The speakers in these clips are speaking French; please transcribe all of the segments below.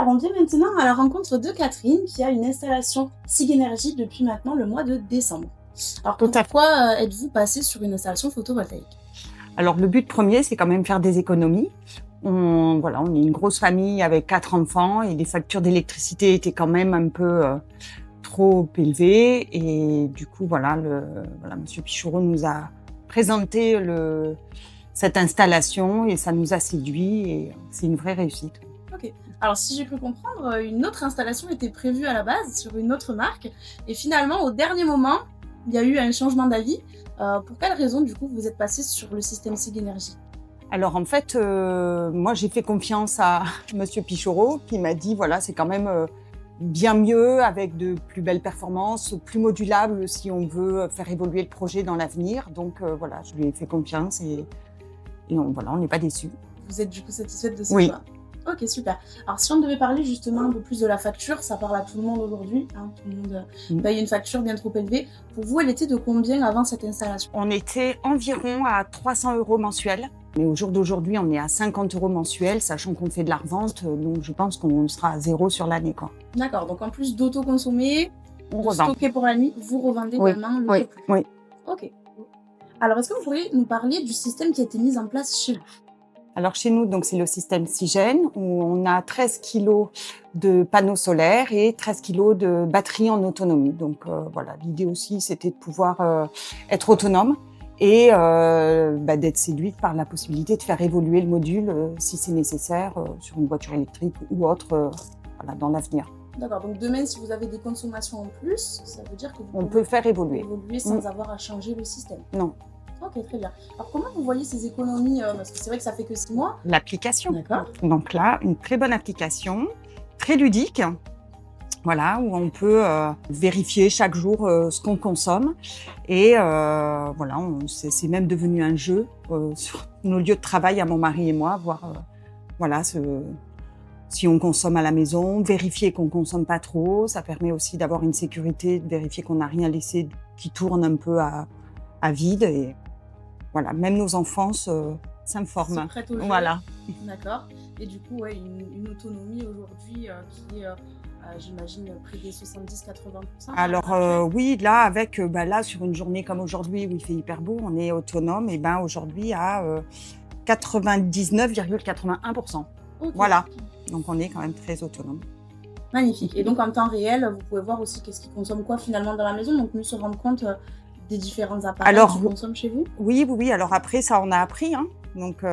alors on vient maintenant à la rencontre de Catherine qui a une installation SIG Énergie depuis maintenant le mois de décembre. Alors Tout à fait. pourquoi êtes-vous passée sur une installation photovoltaïque? Alors le but premier, c'est quand même faire des économies. On est une grosse famille avec 4 enfants et les factures d'électricité étaient quand même un peu trop élevées. Et du coup, Monsieur Pichoureau nous a présenté cette installation et ça nous a séduit et c'est une vraie réussite. Ok. Alors si j'ai pu comprendre, une autre installation était prévue à la base sur une autre marque et finalement au dernier moment, il y a eu un changement d'avis. Pour quelle raison du coup vous êtes passé sur le système SIG Énergie? Alors en fait, moi j'ai fait confiance à Monsieur Pichoureau qui m'a dit voilà, c'est quand même bien mieux avec de plus belles performances, plus modulable si on veut faire évoluer le projet dans l'avenir. Donc je lui ai fait confiance et on n'est pas déçus. Vous êtes du coup satisfaite de ce Oui. choix? Ok, super. Alors si on devait parler justement un peu plus de la facture, ça parle à tout le monde aujourd'hui, hein, tout le monde paye une facture bien trop élevée. Pour vous, elle était de combien avant cette installation? On était environ à 300 € mensuels. Mais au jour d'aujourd'hui, on est à 50 € mensuels, sachant qu'on fait de la revente. Donc je pense qu'on sera à 0 sur l'année, quoi. D'accord, donc en plus d'auto-consommer, On de revend. stocker pour la nuit, vous revendez Oui, également le oui, surplus. oui. Ok. Alors est-ce que vous pourriez nous parler du système qui a été mis en place chez vous? Alors chez nous, donc c'est le système Cigène où on a 13 kg de panneaux solaires et 13 kg de batterie en autonomie. Donc l'idée aussi c'était de pouvoir être autonome et d'être séduite par la possibilité de faire évoluer le module si c'est nécessaire sur une voiture électrique ou autre dans l'avenir. D'accord, donc demain si vous avez des consommations en plus, ça veut dire que vous On pouvez peut faire évoluer. sans avoir à changer le système. Non. Ok, très bien. Alors comment vous voyez ces économies parce que c'est vrai que ça fait que 6 mois. L'application. D'accord. Donc là, une très bonne application, très ludique, où on peut vérifier chaque jour ce qu'on consomme. Et c'est même devenu un jeu sur nos lieux de travail à mon mari et moi, voir si on consomme à la maison, vérifier qu'on consomme pas trop. Ça permet aussi d'avoir une sécurité, de vérifier qu'on n'a rien laissé qui tourne un peu à vide. Et voilà, même nos enfants s'informent. Se prêtent au jeu. Voilà. D'accord. Et du coup, une autonomie aujourd'hui qui est, j'imagine, près des 70-80%. Alors oui, là, avec sur une journée comme aujourd'hui où il fait hyper beau, on est autonome et aujourd'hui à 99,81%. Okay. Voilà, donc on est quand même très autonome. Magnifique. Et donc en temps réel, vous pouvez voir aussi qu'est-ce qui consomme quoi finalement dans la maison, donc mieux se rendre compte des différents appareils qui consomment chez vous. Oui. Alors après, ça, on a appris. Hein. Donc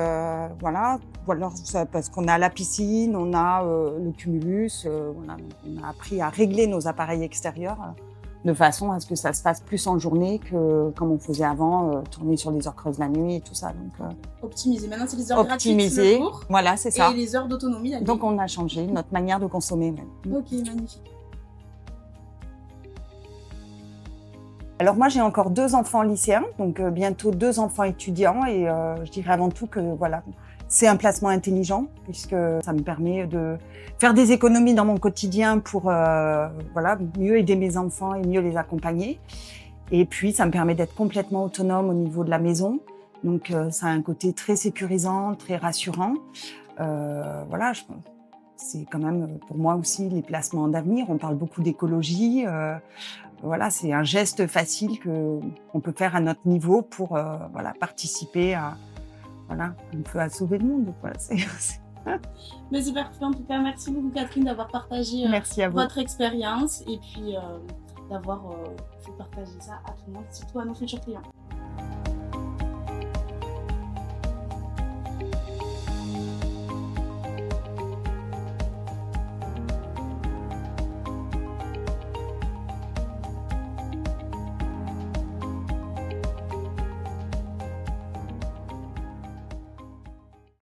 parce qu'on a la piscine, on a le cumulus. On a appris à régler nos appareils extérieurs de façon à ce que ça se fasse plus en journée que comme on faisait avant, tourner sur les heures creuses la nuit et tout ça. Donc optimiser. Maintenant, c'est les heures gratuites le jour. Voilà, c'est ça. Et les heures d'autonomie la nuit. Donc on a changé notre manière de consommer même. Ok, magnifique. Alors moi, j'ai encore 2 enfants lycéens, donc bientôt 2 enfants étudiants et je dirais avant tout que c'est un placement intelligent puisque ça me permet de faire des économies dans mon quotidien pour mieux aider mes enfants et mieux les accompagner. Et puis, ça me permet d'être complètement autonome au niveau de la maison. Donc, ça a un côté très sécurisant, très rassurant. C'est quand même pour moi aussi les placements d'avenir. On parle beaucoup d'écologie. C'est un geste facile qu'on peut faire à notre niveau pour participer à un peu à sauver le monde. Mais c'est parfait. En tout cas, merci beaucoup Catherine d'avoir partagé votre expérience et puis d'avoir fait partager ça à tout le monde, surtout à nos futurs clients.